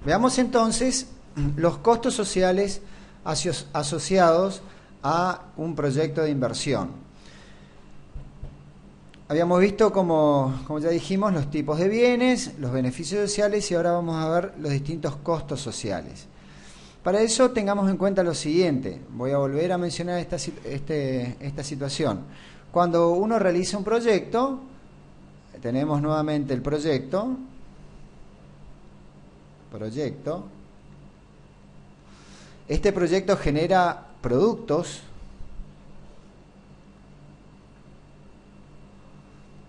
Veamos entonces los costos sociales asociados a un proyecto de inversión. Habíamos visto, como ya dijimos, los tipos de bienes, los beneficios sociales y ahora vamos a ver los distintos costos sociales. Para eso tengamos en cuenta lo siguiente, voy a volver a mencionar esta situación. Cuando uno realiza un proyecto, tenemos nuevamente el proyecto, este proyecto genera productos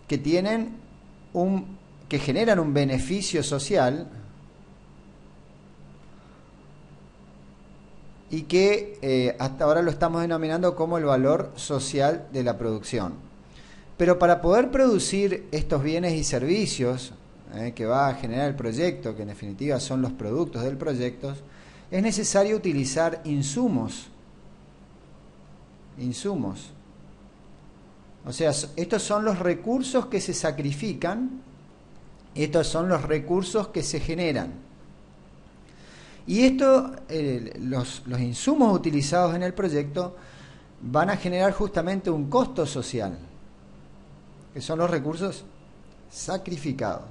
que generan un beneficio social y que hasta ahora lo estamos denominando como el valor social de la producción. Pero para poder producir estos bienes y servicios que va a generar el proyecto, que en definitiva son los productos del proyecto, es necesario utilizar insumos. O sea, estos son los recursos que se sacrifican, estos son los recursos que se generan. Y los insumos utilizados en el proyecto van a generar justamente un costo social, que son los recursos sacrificados.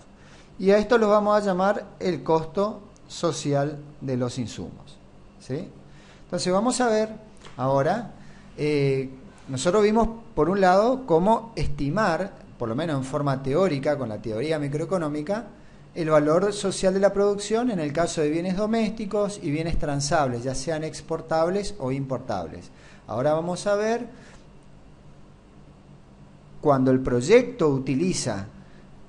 Y a esto lo vamos a llamar el costo social de los insumos, ¿sí? Entonces vamos a ver ahora, nosotros vimos por un lado cómo estimar, por lo menos en forma teórica, con la teoría microeconómica, el valor social de la producción en el caso de bienes domésticos y bienes transables, ya sean exportables o importables. Ahora vamos a ver cuando el proyecto utiliza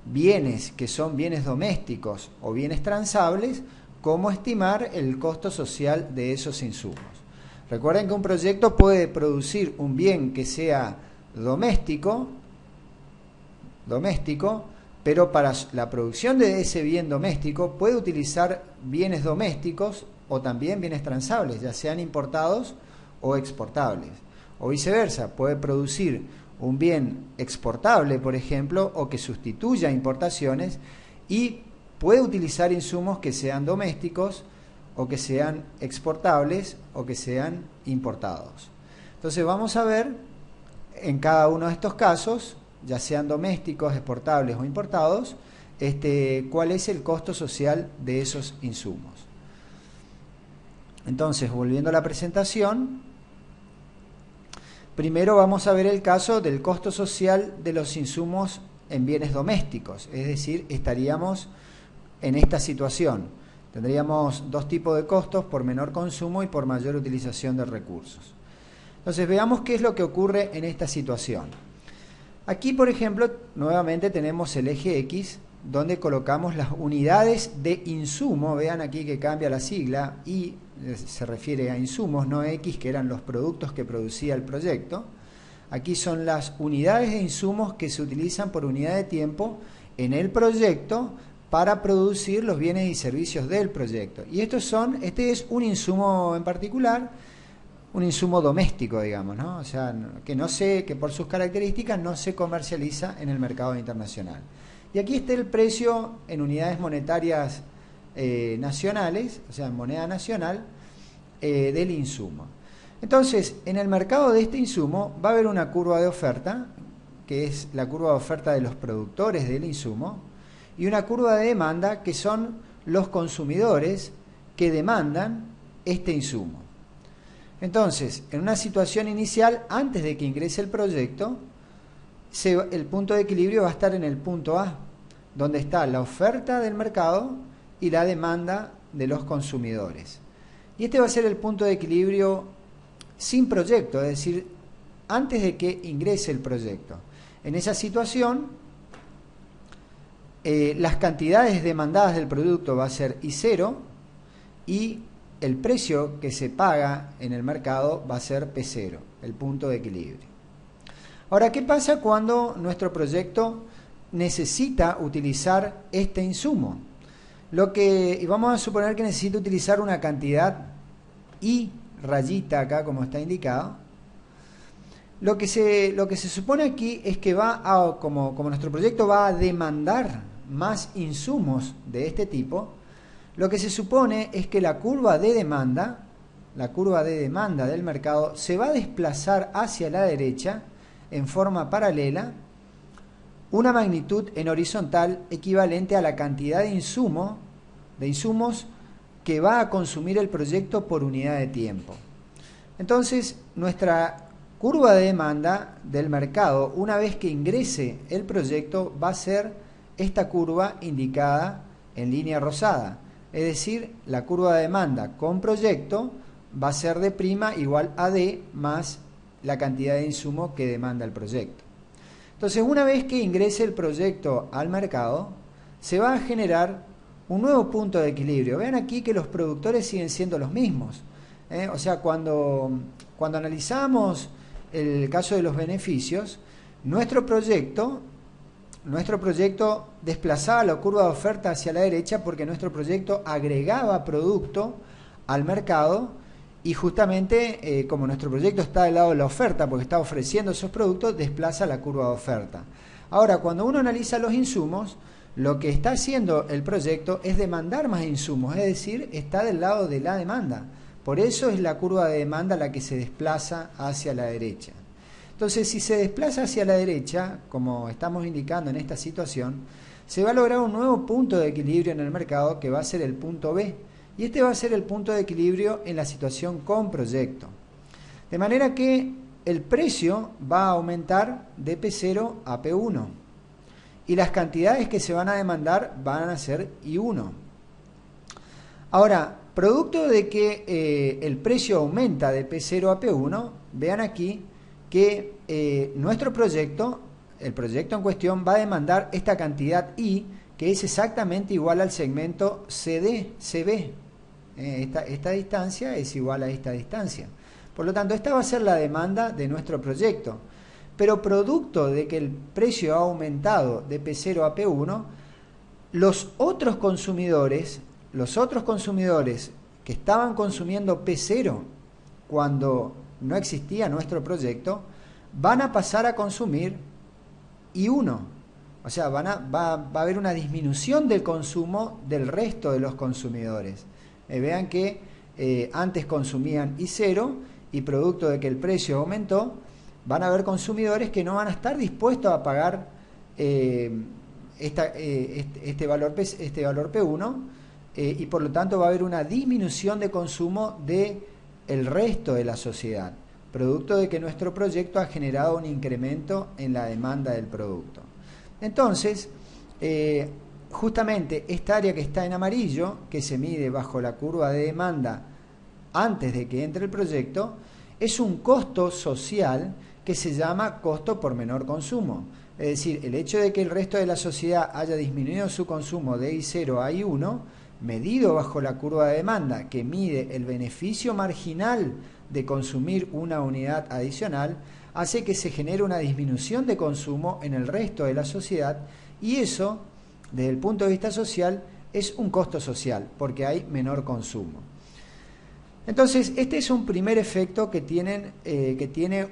bienes que son bienes domésticos o bienes transables, cómo estimar el costo social de esos insumos. Recuerden que un proyecto puede producir un bien que sea doméstico, pero para la producción de ese bien doméstico puede utilizar bienes domésticos o también bienes transables, ya sean importados o exportables. O viceversa, puede producir un bien exportable, por ejemplo, o que sustituya importaciones y puede utilizar insumos que sean domésticos o que sean exportables o que sean importados. Entonces vamos a ver en cada uno de estos casos, ya sean domésticos, exportables o importados, cuál es el costo social de esos insumos. Entonces, volviendo a la presentación, primero vamos a ver el caso del costo social de los insumos en bienes domésticos, es decir, estaríamos en esta situación. Tendríamos dos tipos de costos, por menor consumo y por mayor utilización de recursos. Entonces veamos qué es lo que ocurre en esta situación. Aquí, por ejemplo, nuevamente tenemos el eje X, donde colocamos las unidades de insumo. Vean aquí que cambia la sigla, Y se refiere a insumos, no X, que eran los productos que producía el proyecto. Aquí son las unidades de insumos que se utilizan por unidad de tiempo en el proyecto para producir los bienes y servicios del proyecto. Y este es un insumo en particular, un insumo doméstico, digamos, ¿no? O sea, que por sus características no se comercializa en el mercado internacional. Y aquí está el precio en unidades monetarias nacionales, o sea, en moneda nacional, del insumo. Entonces, en el mercado de este insumo va a haber una curva de oferta, que es la curva de oferta de los productores del insumo, y una curva de demanda, que son los consumidores que demandan este insumo. Entonces, en una situación inicial, antes de que ingrese el proyecto, el punto de equilibrio va a estar en el punto A, donde está la oferta del mercado y la demanda de los consumidores. Y este va a ser el punto de equilibrio sin proyecto, es decir, antes de que ingrese el proyecto. En esa situación, las cantidades demandadas del producto va a ser I0 y el precio que se paga en el mercado va a ser P0, el punto de equilibrio. Ahora, ¿qué pasa cuando nuestro proyecto necesita utilizar este insumo? Y vamos a suponer que necesita utilizar una cantidad I rayita acá, como está indicado. Lo que se supone aquí es que como nuestro proyecto va a demandar más insumos de este tipo, Lo que se supone es que la curva de demanda del mercado se va a desplazar hacia la derecha en forma paralela una magnitud en horizontal equivalente a la cantidad de insumos que va a consumir el proyecto por unidad de tiempo. Entonces, nuestra curva de demanda del mercado, una vez que ingrese el proyecto, va a ser esta curva indicada en línea rosada. Es decir, la curva de demanda con proyecto va a ser de prima igual a D más la cantidad de insumo que demanda el proyecto. Entonces, una vez que ingrese el proyecto al mercado, se va a generar un nuevo punto de equilibrio. Vean aquí que los productores siguen siendo los mismos. O sea, cuando analizamos el caso de los beneficios, nuestro proyecto desplazaba la curva de oferta hacia la derecha porque nuestro proyecto agregaba producto al mercado. Y justamente como nuestro proyecto está del lado de la oferta, porque está ofreciendo esos productos, desplaza la curva de oferta. Ahora, cuando uno analiza los insumos, lo que está haciendo el proyecto es demandar más insumos, es decir, está del lado de la demanda. Por eso es la curva de demanda la que se desplaza hacia la derecha. Entonces, si se desplaza hacia la derecha, como estamos indicando en esta situación, se va a lograr un nuevo punto de equilibrio en el mercado que va a ser el punto B. Y este va a ser el punto de equilibrio en la situación con proyecto. De manera que el precio va a aumentar de P0 a P1. Y las cantidades que se van a demandar van a ser I1. Ahora, producto de que el precio aumenta de P0 a P1, vean aquí que nuestro proyecto, el proyecto en cuestión, va a demandar esta cantidad I, que es exactamente igual al segmento CB. Esta distancia es igual a esta distancia. Por lo tanto, esta va a ser la demanda de nuestro proyecto. Pero producto de que el precio ha aumentado de P0 a P1, los otros consumidores que estaban consumiendo P0 cuando no existía nuestro proyecto, van a pasar a consumir I1. O sea, va a haber una disminución del consumo del resto de los consumidores. Vean que antes consumían I0 y producto de que el precio aumentó, van a haber consumidores que no van a estar dispuestos a pagar este valor P1 y por lo tanto va a haber una disminución de consumo del resto de la sociedad, producto de que nuestro proyecto ha generado un incremento en la demanda del producto. Entonces, justamente esta área que está en amarillo, que se mide bajo la curva de demanda antes de que entre el proyecto, es un costo social que se llama costo por menor consumo. Es decir, el hecho de que el resto de la sociedad haya disminuido su consumo de I0 a I1, medido bajo la curva de demanda, que mide el beneficio marginal de consumir una unidad adicional, hace que se genere una disminución de consumo en el resto de la sociedad, y eso, desde el punto de vista social, es un costo social, porque hay menor consumo. Entonces, este es un primer efecto que tiene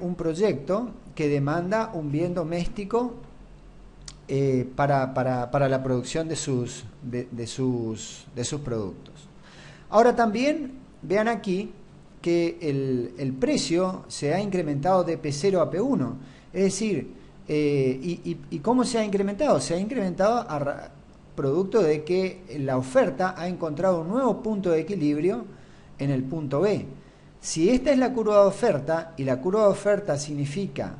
un proyecto que demanda un bien doméstico para la producción de sus productos. Ahora también, vean aquí que el precio se ha incrementado de P0 a P1, es decir, ¿y cómo se ha incrementado? Se ha incrementado producto de que la oferta ha encontrado un nuevo punto de equilibrio en el punto B. Si esta es la curva de oferta y la curva de oferta significa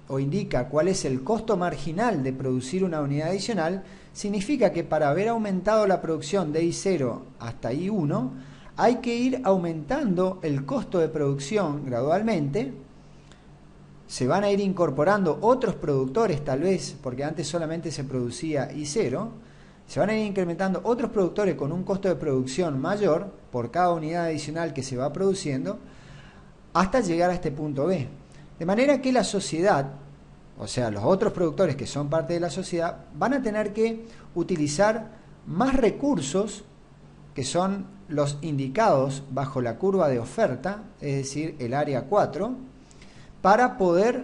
o indica cuál es el costo marginal de producir una unidad adicional, significa que para haber aumentado la producción de I0 hasta I1 hay que ir aumentando el costo de producción gradualmente. Se van a ir incorporando otros productores tal vez, porque antes solamente se producía I0, se van a ir incrementando otros productores con un costo de producción mayor por cada unidad adicional que se va produciendo hasta llegar a este punto B. De manera que la sociedad, o sea, los otros productores que son parte de la sociedad, van a tener que utilizar más recursos que son los indicados bajo la curva de oferta, es decir, el área 4, para poder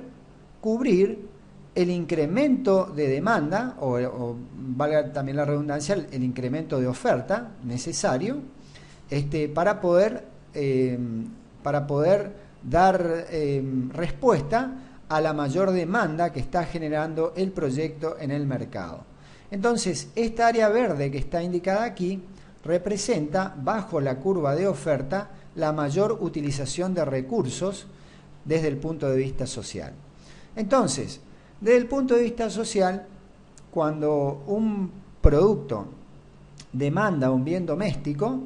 cubrir el incremento de demanda, o valga también la redundancia, el incremento de oferta necesario para poder dar respuesta a la mayor demanda que está generando el proyecto en el mercado. Entonces, esta área verde que está indicada aquí representa, bajo la curva de oferta, la mayor utilización de recursos desde el punto de vista social. Entonces, desde el punto de vista social, cuando un producto demanda un bien doméstico,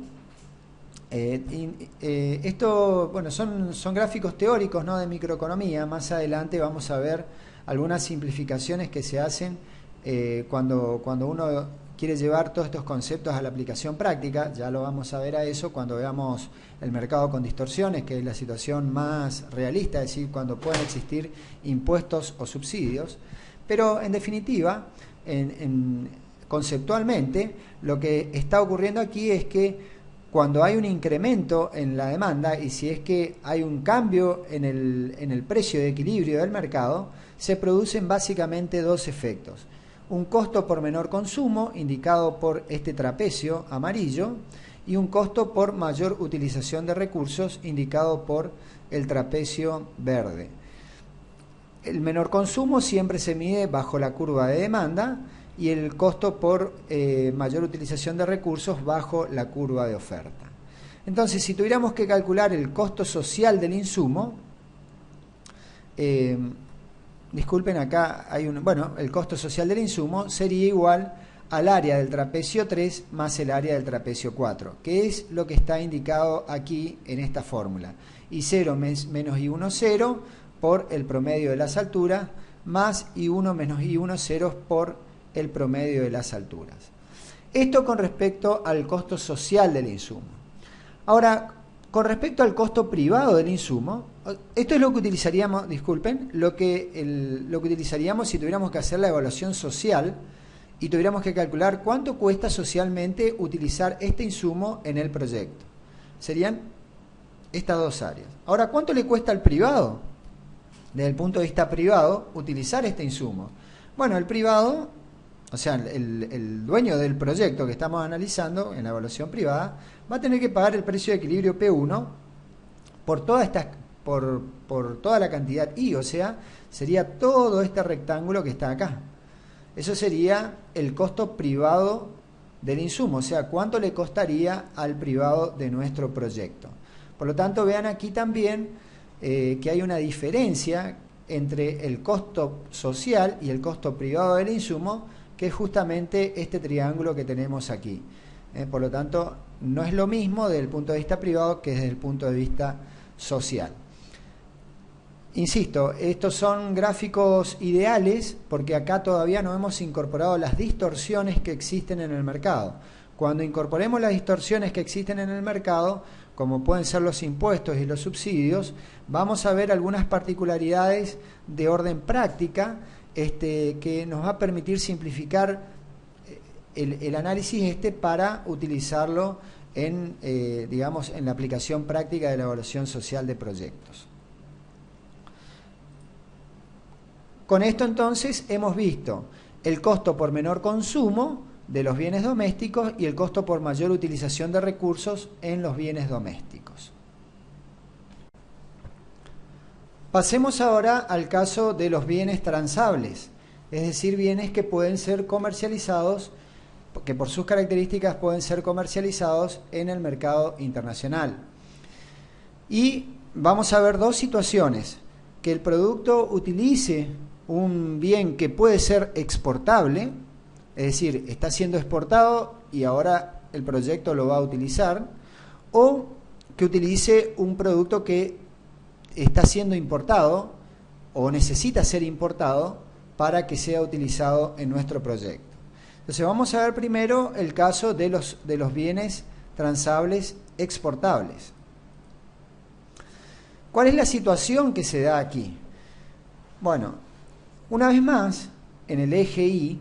esto, bueno, son gráficos teóricos, ¿no?, de microeconomía. Más adelante vamos a ver algunas simplificaciones que se hacen cuando uno quiere llevar todos estos conceptos a la aplicación práctica. Ya lo vamos a ver a eso cuando veamos el mercado con distorsiones, que es la situación más realista, es decir, cuando pueden existir impuestos o subsidios. Pero en definitiva, conceptualmente, lo que está ocurriendo aquí es que cuando hay un incremento en la demanda, y si es que hay un cambio en el precio de equilibrio del mercado, se producen básicamente dos efectos. Un costo por menor consumo, indicado por este trapecio amarillo, y un costo por mayor utilización de recursos, indicado por el trapecio verde. El menor consumo siempre se mide bajo la curva de demanda, y el costo por mayor utilización de recursos bajo la curva de oferta. Entonces, si tuviéramos que calcular el costo social del insumo, disculpen, acá hay el costo social del insumo sería igual al área del trapecio 3 más el área del trapecio 4, que es lo que está indicado aquí en esta fórmula. I0 menos I1 0 por el promedio de las alturas, más I1 menos I1 0 por el promedio de las alturas. Esto con respecto al costo social del insumo. Ahora, con respecto al costo privado del insumo, esto es lo que utilizaríamos, lo que utilizaríamos si tuviéramos que hacer la evaluación social y tuviéramos que calcular cuánto cuesta socialmente utilizar este insumo en el proyecto. Serían estas dos áreas. Ahora, ¿cuánto le cuesta al privado? Desde el punto de vista privado, utilizar este insumo. Bueno, el privado, o sea, el dueño del proyecto que estamos analizando en la evaluación privada, va a tener que pagar el precio de equilibrio P1 por toda la cantidad I, o sea, sería todo este rectángulo que está acá. Eso sería el costo privado del insumo, o sea, cuánto le costaría al privado de nuestro proyecto. Por lo tanto, vean aquí también que hay una diferencia entre el costo social y el costo privado del insumo, que es justamente este triángulo que tenemos aquí. Por lo tanto, no es lo mismo desde el punto de vista privado que desde el punto de vista social. Insisto, estos son gráficos ideales porque acá todavía no hemos incorporado las distorsiones que existen en el mercado. Cuando incorporemos las distorsiones que existen en el mercado, como pueden ser los impuestos y los subsidios, vamos a ver algunas particularidades de orden práctica que nos va a permitir simplificar el análisis para utilizarlo en la aplicación práctica de la evaluación social de proyectos. Con esto entonces hemos visto el costo por menor consumo de los bienes domésticos y el costo por mayor utilización de recursos en los bienes domésticos. Pasemos ahora al caso de los bienes transables, es decir, bienes que pueden ser comercializados, que por sus características pueden ser comercializados en el mercado internacional. Y vamos a ver dos situaciones: que el producto utilice un bien que puede ser exportable, es decir, está siendo exportado y ahora el proyecto lo va a utilizar, o que utilice un producto que está siendo importado o necesita ser importado para que sea utilizado en nuestro proyecto. Entonces vamos a ver primero el caso de los bienes transables exportables. ¿Cuál es la situación que se da aquí? Bueno, una vez más, en el eje X,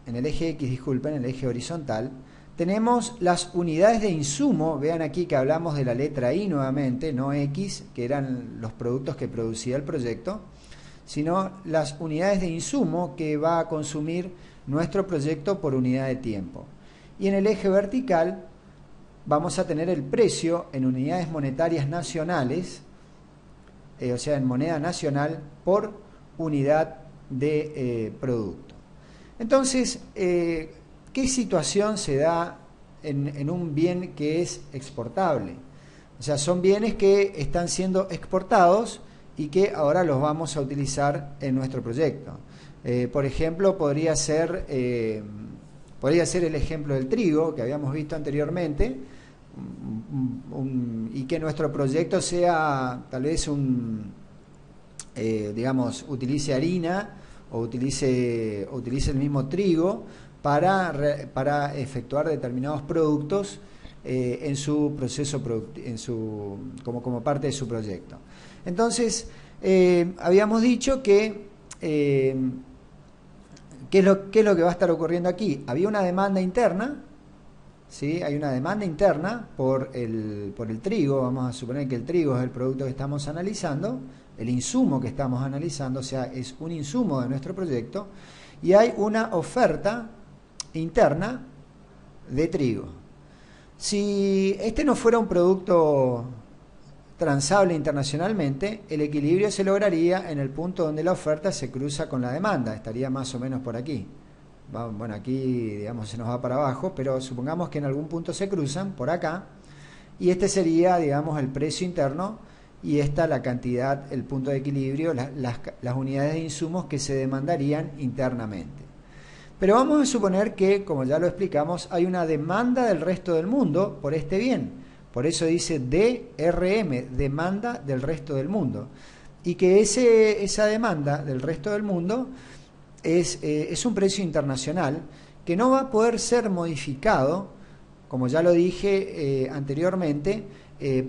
en el eje horizontal, tenemos las unidades de insumo. Vean aquí que hablamos de la letra I nuevamente, no X, que eran los productos que producía el proyecto, sino las unidades de insumo que va a consumir nuestro proyecto por unidad de tiempo. Y en el eje vertical vamos a tener el precio en unidades monetarias nacionales, o sea, en moneda nacional por unidad de producto. Entonces, ¿qué situación se da en un bien que es exportable? O sea, son bienes que están siendo exportados y que ahora los vamos a utilizar en nuestro proyecto. Por ejemplo, podría ser el ejemplo del trigo que habíamos visto anteriormente, y que nuestro proyecto sea tal vez utilice harina o utilice el mismo trigo para efectuar determinados productos en su proceso como parte de su proyecto. Entonces, habíamos dicho que ¿qué es lo que va a estar ocurriendo aquí? Había una demanda interna, ¿sí? Hay una demanda interna por el trigo. Vamos a suponer que el trigo es el producto que estamos analizando, el insumo que estamos analizando, o sea, es un insumo de nuestro proyecto, y hay una oferta interna de trigo. Si este no fuera un producto transable internacionalmente, el equilibrio se lograría en el punto donde la oferta se cruza con la demanda, estaría más o menos por aquí. Bueno, aquí digamos se nos va para abajo, pero supongamos que en algún punto se cruzan, por acá, y este sería, digamos, el precio interno, y esta la cantidad, el punto de equilibrio, las unidades de insumos que se demandarían internamente. Pero vamos a suponer que, como ya lo explicamos, hay una demanda del resto del mundo por este bien. Por eso dice DRM, demanda del resto del mundo. Y que esa demanda del resto del mundo es un precio internacional que no va a poder ser modificado, como ya lo dije anteriormente,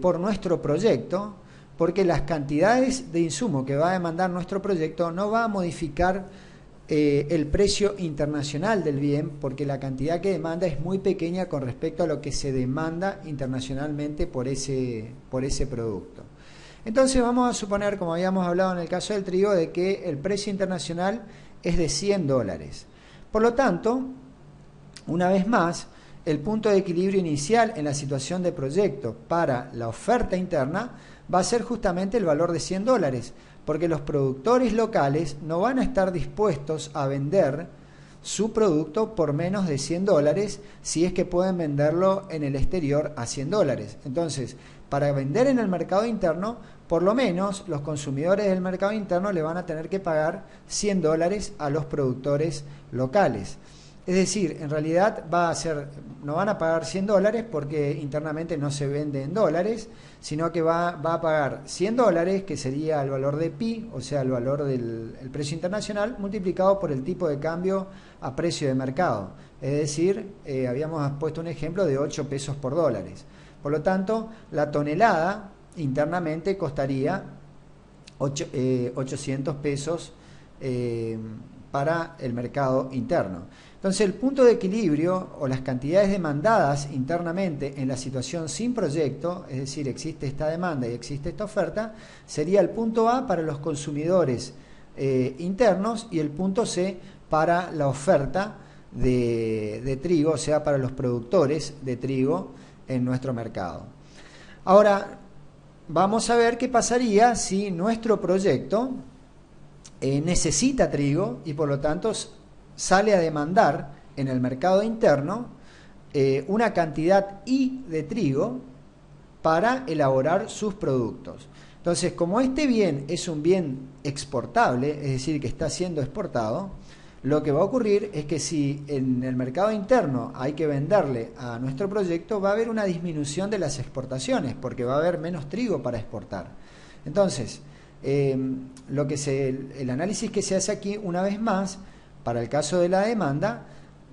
por nuestro proyecto, porque las cantidades de insumo que va a demandar nuestro proyecto no va a modificar el precio internacional del bien, porque la cantidad que demanda es muy pequeña con respecto a lo que se demanda internacionalmente por ese producto. Entonces vamos a suponer, como habíamos hablado en el caso del trigo, de que el precio internacional es de $100. Por lo tanto, una vez más, el punto de equilibrio inicial en la situación de proyecto para la oferta interna va a ser justamente el valor de $100, porque los productores locales no van a estar dispuestos a vender su producto por menos de $100 si es que pueden venderlo en el exterior a $100. Entonces, para vender en el mercado interno, por lo menos los consumidores del mercado interno le van a tener que pagar $100 a los productores locales. Es decir, en realidad no van a pagar $100 porque internamente no se vende en dólares, sino que va a pagar $100, que sería el valor de pi, o sea, el valor del precio internacional, multiplicado por el tipo de cambio a precio de mercado. Es decir, habíamos puesto un ejemplo de 8 pesos por dólares. Por lo tanto, la tonelada internamente costaría 800 pesos para el mercado interno. Entonces, el punto de equilibrio o las cantidades demandadas internamente en la situación sin proyecto, es decir, existe esta demanda y existe esta oferta, sería el punto A para los consumidores internos y el punto C para la oferta de trigo, o sea, para los productores de trigo en nuestro mercado. Ahora, vamos a ver qué pasaría si nuestro proyecto necesita trigo y por lo tanto sale a demandar en el mercado interno una cantidad I de trigo para elaborar sus productos. Entonces, como este bien es un bien exportable, es decir, que está siendo exportado, lo que va a ocurrir es que si en el mercado interno hay que venderle a nuestro proyecto, va a haber una disminución de las exportaciones, porque va a haber menos trigo para exportar. Entonces, el análisis que se hace aquí, una vez más, para el caso de la demanda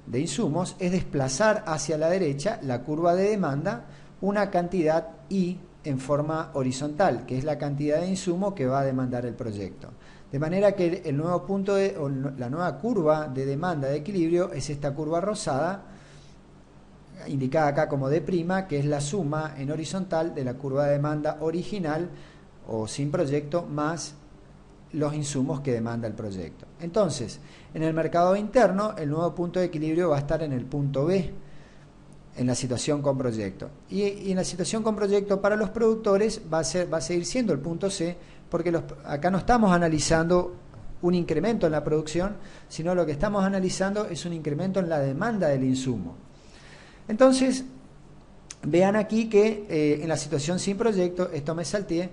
de insumos, es desplazar hacia la derecha la curva de demanda una cantidad I en forma horizontal, que es la cantidad de insumo que va a demandar el proyecto. De manera que el nuevo punto la nueva curva de demanda de equilibrio es esta curva rosada, indicada acá como D', que es la suma en horizontal de la curva de demanda original o sin proyecto más los insumos que demanda el proyecto. Entonces, en el mercado interno, el nuevo punto de equilibrio va a estar en el punto B, en la situación con proyecto. Y en la situación con proyecto para los productores va a seguir siendo el punto C, porque acá no estamos analizando un incremento en la producción, sino lo que estamos analizando es un incremento en la demanda del insumo. Entonces, vean aquí que en la situación sin proyecto, esto me salteé,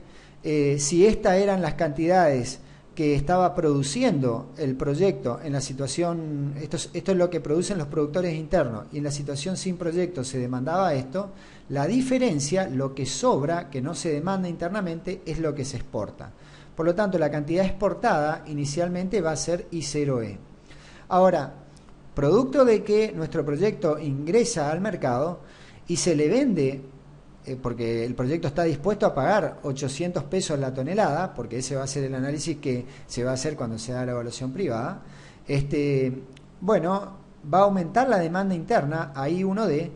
si estas eran las cantidades que estaba produciendo el proyecto en la situación, esto es lo que producen los productores internos, y en la situación sin proyecto se demandaba esto, la diferencia, lo que sobra, que no se demanda internamente, es lo que se exporta. Por lo tanto, la cantidad exportada inicialmente va a ser I0E. Ahora, producto de que nuestro proyecto ingresa al mercado y se le vende, porque el proyecto está dispuesto a pagar 800 pesos la tonelada, porque ese va a ser el análisis que se va a hacer cuando se haga la evaluación privada, bueno, va a aumentar la demanda interna a I1D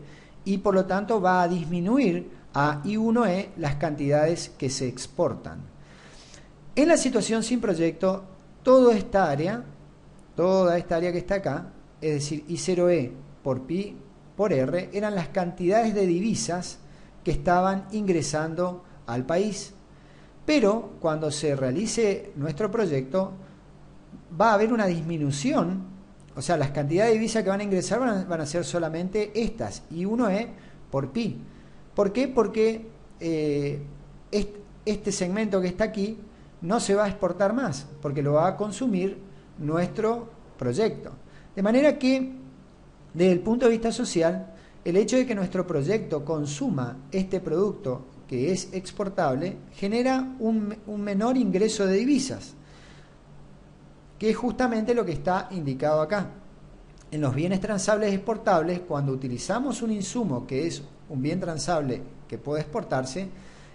y por lo tanto va a disminuir a I1E las cantidades que se exportan. En la situación sin proyecto, toda esta área que está acá, es decir, I0E por pi por R, eran las cantidades de divisas que estaban ingresando al país. Pero cuando se realice nuestro proyecto, va a haber una disminución, o sea, las cantidades de divisas que van a ingresar van a ser solamente estas, I1E por pi. ¿Por qué? Porque este segmento que está aquí no se va a exportar más, porque lo va a consumir nuestro proyecto. De manera que, desde el punto de vista social, el hecho de que nuestro proyecto consuma este producto que es exportable genera un menor ingreso de divisas, que es justamente lo que está indicado acá. En los bienes transables exportables, cuando utilizamos un insumo que es un bien transable que puede exportarse,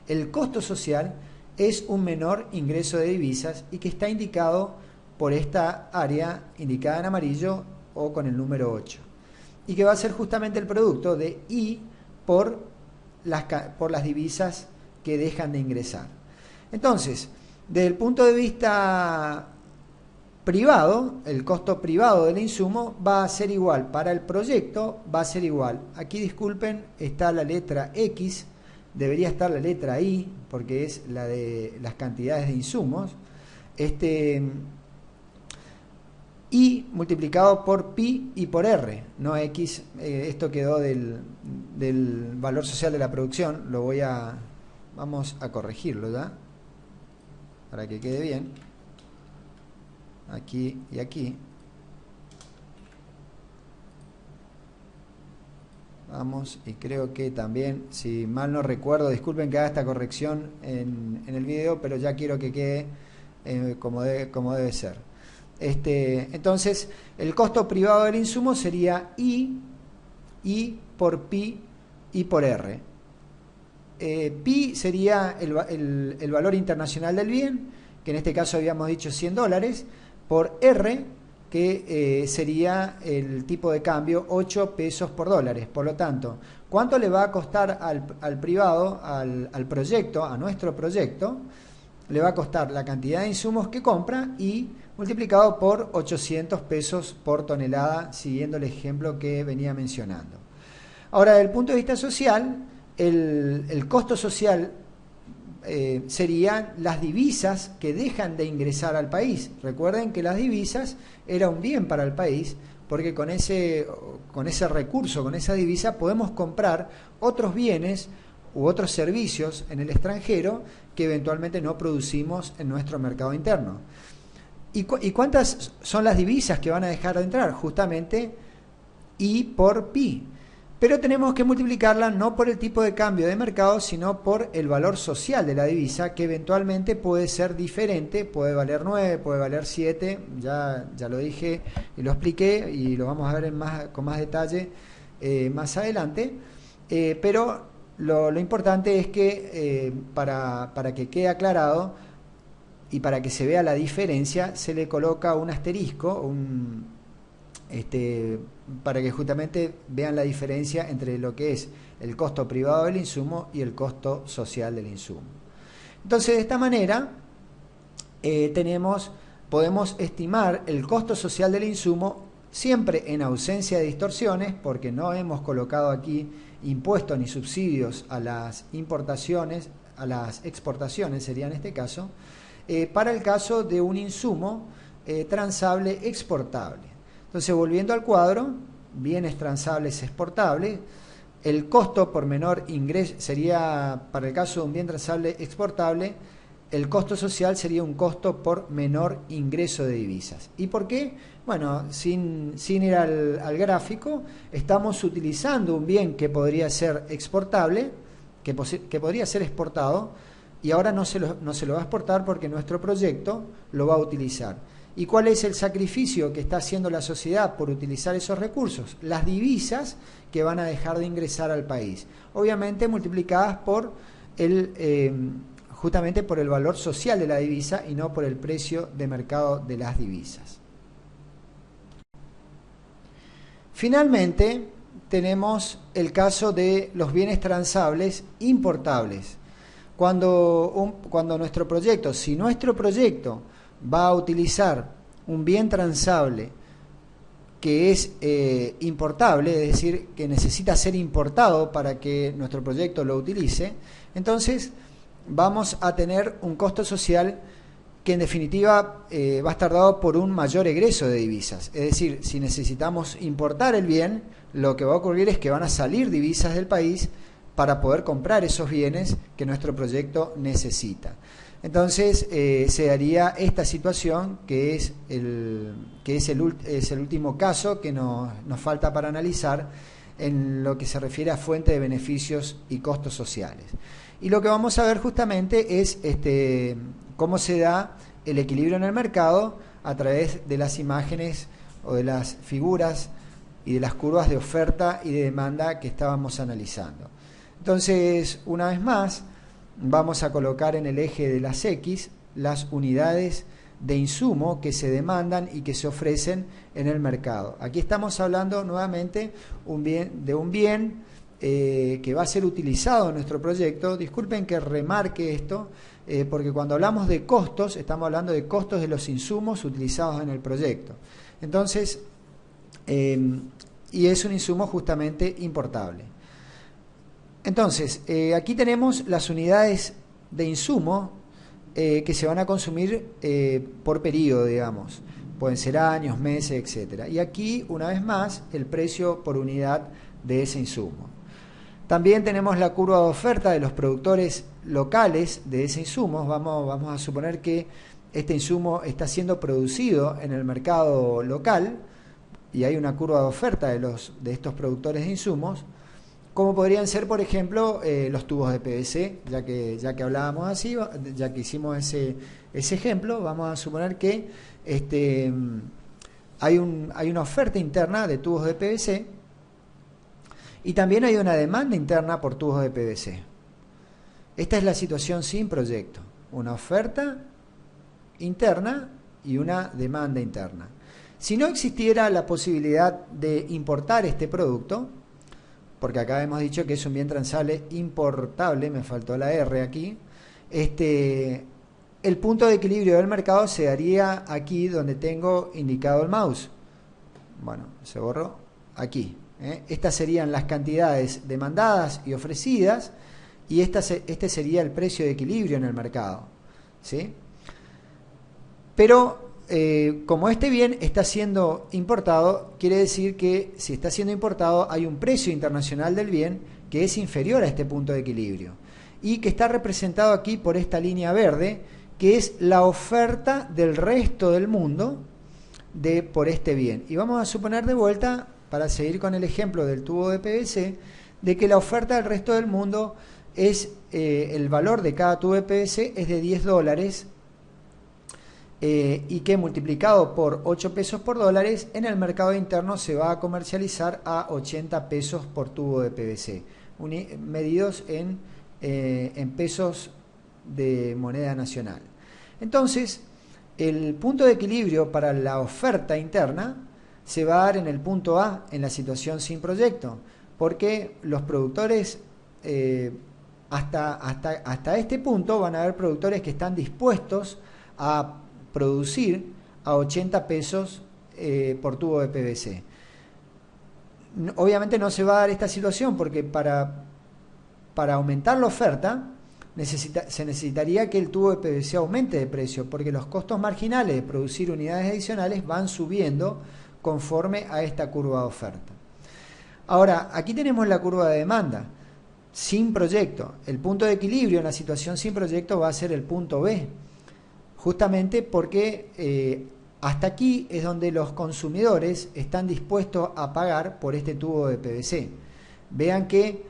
el costo social es un menor ingreso de divisas y que está indicado por esta área indicada en amarillo o con el número 8. Y que va a ser justamente el producto de I por las divisas que dejan de ingresar. Entonces, desde el punto de vista privado, el costo privado del insumo va a ser igual, para el proyecto va a ser igual. Aquí, disculpen, está la letra X, debería estar la letra I, porque es la de las cantidades de insumos. I multiplicado por pi y por R, no X. Esto quedó del valor social de la producción. Vamos a corregirlo ya, para que quede bien. Aquí y aquí. Vamos, y creo que también, si mal no recuerdo, disculpen que haga esta corrección en el video, pero ya quiero que quede como debe ser. Entonces, el costo privado del insumo sería I por pi y por R. Pi sería el valor internacional del bien, que en este caso habíamos dicho $100, por R, que sería el tipo de cambio 8 pesos por dólares. Por lo tanto, ¿cuánto le va a costar al privado, al proyecto, a nuestro proyecto? Le va a costar la cantidad de insumos que compra y multiplicado por 800 pesos por tonelada, siguiendo el ejemplo que venía mencionando. Ahora, desde el punto de vista social, el costo social serían las divisas que dejan de ingresar al país. Recuerden que las divisas era un bien para el país, porque con ese recurso, con esa divisa, podemos comprar otros bienes u otros servicios en el extranjero que eventualmente no producimos en nuestro mercado interno. ¿Y cuántas son las divisas que van a dejar de entrar? Justamente I por pi. Pero tenemos que multiplicarla no por el tipo de cambio de mercado, sino por el valor social de la divisa, que eventualmente puede ser diferente, puede valer 9, puede valer 7, ya lo dije y lo expliqué y lo vamos a ver con más detalle más adelante, pero lo importante es que para que quede aclarado y para que se vea la diferencia, se le coloca un asterisco, para que justamente vean la diferencia entre lo que es el costo privado del insumo y el costo social del insumo. Entonces, de esta manera, podemos estimar el costo social del insumo siempre en ausencia de distorsiones, porque no hemos colocado aquí impuestos ni subsidios a las importaciones, a las exportaciones sería en este caso, para el caso de un insumo transable exportable. Entonces, volviendo al cuadro, bienes transables exportables, el costo por menor ingreso sería, para el caso de un bien transable exportable, el costo social sería un costo por menor ingreso de divisas. ¿Y por qué? Bueno, sin ir al gráfico, estamos utilizando un bien que podría ser exportable, que podría ser exportado, y ahora no se lo va a exportar porque nuestro proyecto lo va a utilizar. ¿Y cuál es el sacrificio que está haciendo la sociedad por utilizar esos recursos? Las divisas que van a dejar de ingresar al país. Obviamente multiplicadas por justamente por el valor social de la divisa y no por el precio de mercado de las divisas. Finalmente, tenemos el caso de los bienes transables importables. Cuando nuestro proyecto, si nuestro proyecto va a utilizar un bien transable que es importable, es decir, que necesita ser importado para que nuestro proyecto lo utilice, entonces vamos a tener un costo social que en definitiva va a estar dado por un mayor egreso de divisas. Es decir, si necesitamos importar el bien, lo que va a ocurrir es que van a salir divisas del país para poder comprar esos bienes que nuestro proyecto necesita. Entonces se daría esta situación que es el último caso que nos falta para analizar en lo que se refiere a fuente de beneficios y costos sociales. Y lo que vamos a ver justamente es cómo se da el equilibrio en el mercado a través de las imágenes o de las figuras y de las curvas de oferta y de demanda que estábamos analizando. Entonces, una vez más, vamos a colocar en el eje de las X las unidades de insumo que se demandan y que se ofrecen en el mercado. Aquí estamos hablando nuevamente de un bien que va a ser utilizado en nuestro proyecto. Disculpen que remarque esto, porque cuando hablamos de costos, estamos hablando de costos de los insumos utilizados en el proyecto. Entonces, y es un insumo justamente importable. Entonces, aquí tenemos las unidades de insumo que se van a consumir por periodo, digamos. Pueden ser años, meses, etc. Y aquí, una vez más, el precio por unidad de ese insumo. También tenemos la curva de oferta de los productores locales de ese insumo. Vamos a suponer que este insumo está siendo producido en el mercado local y hay una curva de oferta de estos productores de insumos, como podrían ser, por ejemplo, los tubos de PVC, ya que hablábamos así, ya que hicimos ese ejemplo, vamos a suponer que hay una oferta interna de tubos de PVC y también hay una demanda interna por tubos de PVC. Esta es la situación sin proyecto, una oferta interna y una demanda interna. Si no existiera la posibilidad de importar este producto, porque acá hemos dicho que es un bien transable importable, me faltó la R aquí, el punto de equilibrio del mercado se daría aquí donde tengo indicado el mouse. Bueno, se borró aquí. Estas serían las cantidades demandadas y ofrecidas, y este sería el precio de equilibrio en el mercado, ¿sí? Pero como este bien está siendo importado, quiere decir que si está siendo importado hay un precio internacional del bien que es inferior a este punto de equilibrio y que está representado aquí por esta línea verde, que es la oferta del resto del mundo por este bien. Y vamos a suponer de vuelta, para seguir con el ejemplo del tubo de PVC, de que la oferta del resto del mundo es el valor de cada tubo de PVC es de $10, y que multiplicado por 8 pesos por dólares en el mercado interno se va a comercializar a 80 pesos por tubo de PVC, medidos en pesos de moneda nacional. Entonces, el punto de equilibrio para la oferta interna se va a dar en el punto A, en la situación sin proyecto, porque los productores hasta este punto van a haber productores que están dispuestos a producir a 80 pesos por tubo de PVC. Obviamente no se va a dar esta situación porque para aumentar la oferta se necesitaría que el tubo de PVC aumente de precio, porque los costos marginales de producir unidades adicionales van subiendo conforme a esta curva de oferta. Ahora, aquí tenemos la curva de demanda sin proyecto. El punto de equilibrio en la situación sin proyecto va a ser el punto B, justamente porque hasta aquí es donde los consumidores están dispuestos a pagar por este tubo de PVC. Vean que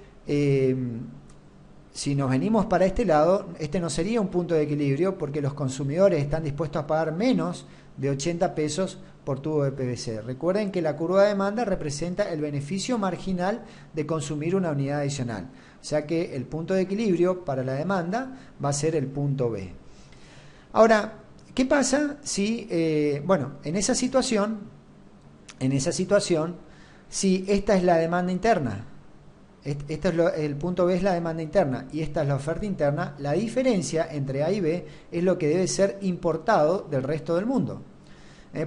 si nos venimos para este lado, este no sería un punto de equilibrio porque los consumidores están dispuestos a pagar menos de 80 pesos por tubo de PVC. Recuerden que la curva de demanda representa el beneficio marginal de consumir una unidad adicional. O sea que el punto de equilibrio para la demanda va a ser el punto B. Ahora, ¿qué pasa si, en esa situación, si esta es la demanda interna? El punto B es la demanda interna y esta es la oferta interna. La diferencia entre A y B es lo que debe ser importado del resto del mundo,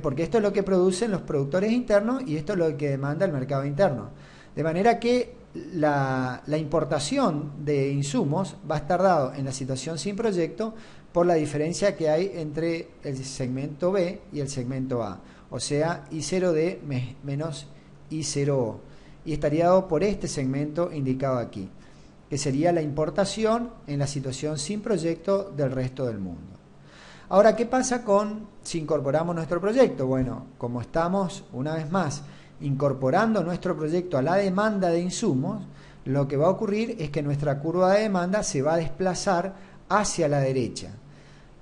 porque esto es lo que producen los productores internos y esto es lo que demanda el mercado interno. De manera que la importación de insumos va a estar dado en la situación sin proyecto por la diferencia que hay entre el segmento B y el segmento A, o sea, I0D menos I0O. Y estaría dado por este segmento indicado aquí, que sería la importación en la situación sin proyecto del resto del mundo. Ahora, ¿qué pasa si incorporamos nuestro proyecto? Bueno, como estamos, una vez más, incorporando nuestro proyecto a la demanda de insumos, lo que va a ocurrir es que nuestra curva de demanda se va a desplazar hacia la derecha.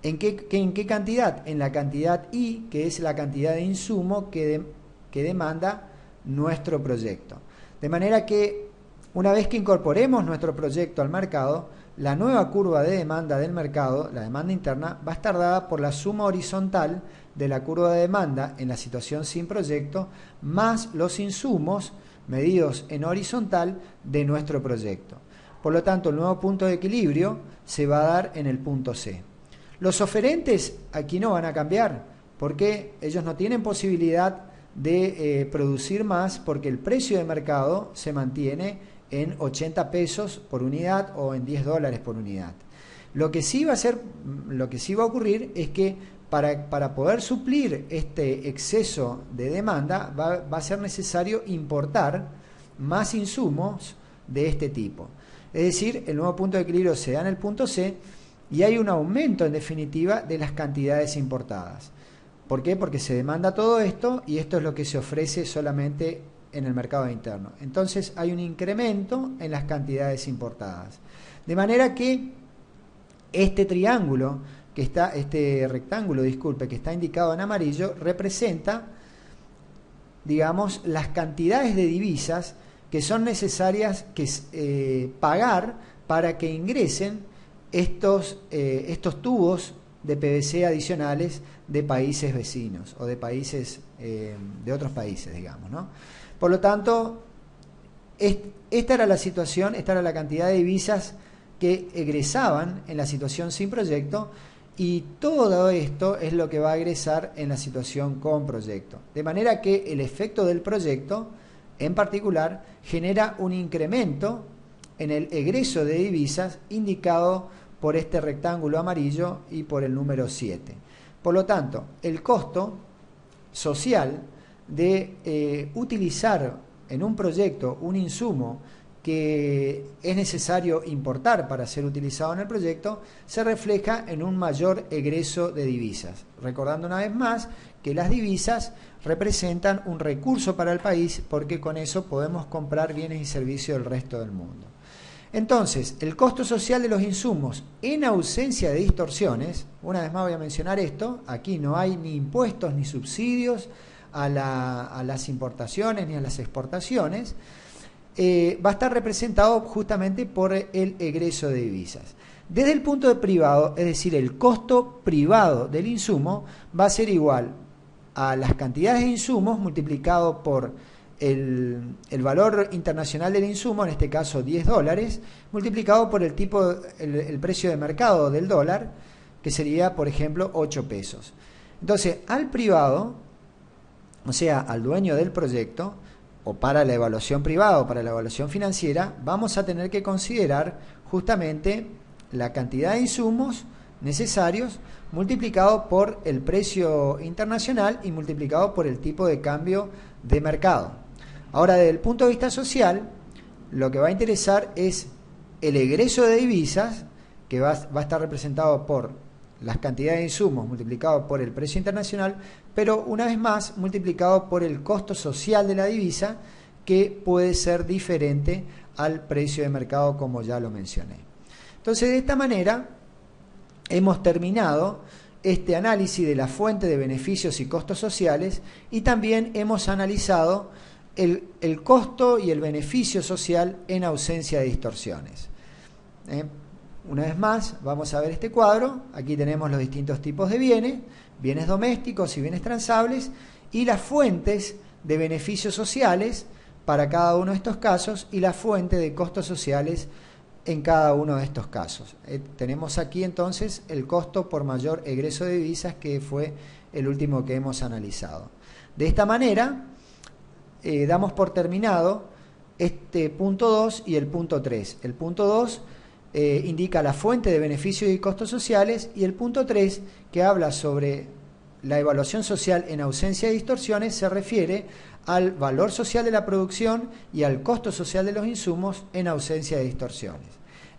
¿En qué cantidad? En la cantidad I, que es la cantidad de insumo que demanda nuestro proyecto. De manera que una vez que incorporemos nuestro proyecto al mercado, la nueva curva de demanda del mercado, la demanda interna, va a estar dada por la suma horizontal de la curva de demanda en la situación sin proyecto más los insumos medidos en horizontal de nuestro proyecto. Por lo tanto, el nuevo punto de equilibrio se va a dar en el punto C. Los oferentes aquí no van a cambiar porque ellos no tienen posibilidad de producir más porque el precio de mercado se mantiene en 80 pesos por unidad o en 10 dólares por unidad. Lo que sí va a ocurrir es que para poder suplir este exceso de demanda va a ser necesario importar más insumos de este tipo. Es decir, el nuevo punto de equilibrio se da en el punto C y hay un aumento en definitiva de las cantidades importadas. ¿Por qué? Porque se demanda todo esto y esto es lo que se ofrece solamente en el mercado interno. Entonces hay un incremento en las cantidades importadas. De manera que este rectángulo, que está indicado en amarillo, representa, digamos, las cantidades de divisas que son necesarias pagar para que ingresen estos tubos de PVC adicionales de países vecinos o de países de otros países, digamos, ¿no? Por lo tanto, esta era la situación, esta era la cantidad de divisas que egresaban en la situación sin proyecto y todo esto es lo que va a egresar en la situación con proyecto. De manera que el efecto del proyecto, en particular, genera un incremento en el egreso de divisas indicado por este rectángulo amarillo y por el número 7. Por lo tanto, el costo social de utilizar en un proyecto un insumo que es necesario importar para ser utilizado en el proyecto se refleja en un mayor egreso de divisas. Recordando una vez más que las divisas representan un recurso para el país porque con eso podemos comprar bienes y servicios del resto del mundo. Entonces, el costo social de los insumos en ausencia de distorsiones, una vez más voy a mencionar esto, aquí no hay ni impuestos ni subsidios a las importaciones ni a las exportaciones, va a estar representado justamente por el egreso de divisas. Desde el punto de privado, es decir, el costo privado del insumo va a ser igual a las cantidades de insumos multiplicado por el valor internacional del insumo, en este caso 10 dólares, multiplicado por el precio de mercado del dólar, multiplicado por el que sería, por ejemplo, 8 pesos. Entonces, al privado, o sea, al dueño del proyecto, o para la evaluación privada o para la evaluación financiera, vamos a tener que considerar justamente la cantidad de insumos necesarios multiplicado por el precio internacional y multiplicado por el tipo de cambio de mercado. Ahora, desde el punto de vista social, lo que va a interesar es el egreso de divisas, que va a estar representado por las cantidades de insumos multiplicado por el precio internacional, pero una vez más multiplicado por el costo social de la divisa, que puede ser diferente al precio de mercado, como ya lo mencioné. Entonces, de esta manera hemos terminado este análisis de la fuente de beneficios y costos sociales, y también hemos analizado el costo y el beneficio social en ausencia de distorsiones. Una vez más, vamos a ver este cuadro. Aquí tenemos los distintos tipos de bienes, bienes domésticos y bienes transables, y las fuentes de beneficios sociales para cada uno de estos casos, y la fuente de costos sociales en cada uno de estos casos. Tenemos aquí entonces el costo por mayor egreso de divisas, que fue el último que hemos analizado. De esta manera, damos por terminado este punto 2 y el punto 3. El punto 2 indica la fuente de beneficios y costos sociales, y el punto 3, que habla sobre la evaluación social en ausencia de distorsiones, se refiere al valor social de la producción y al costo social de los insumos en ausencia de distorsiones.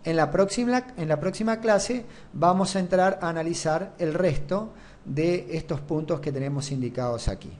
En la próxima clase vamos a entrar a analizar el resto de estos puntos que tenemos indicados aquí.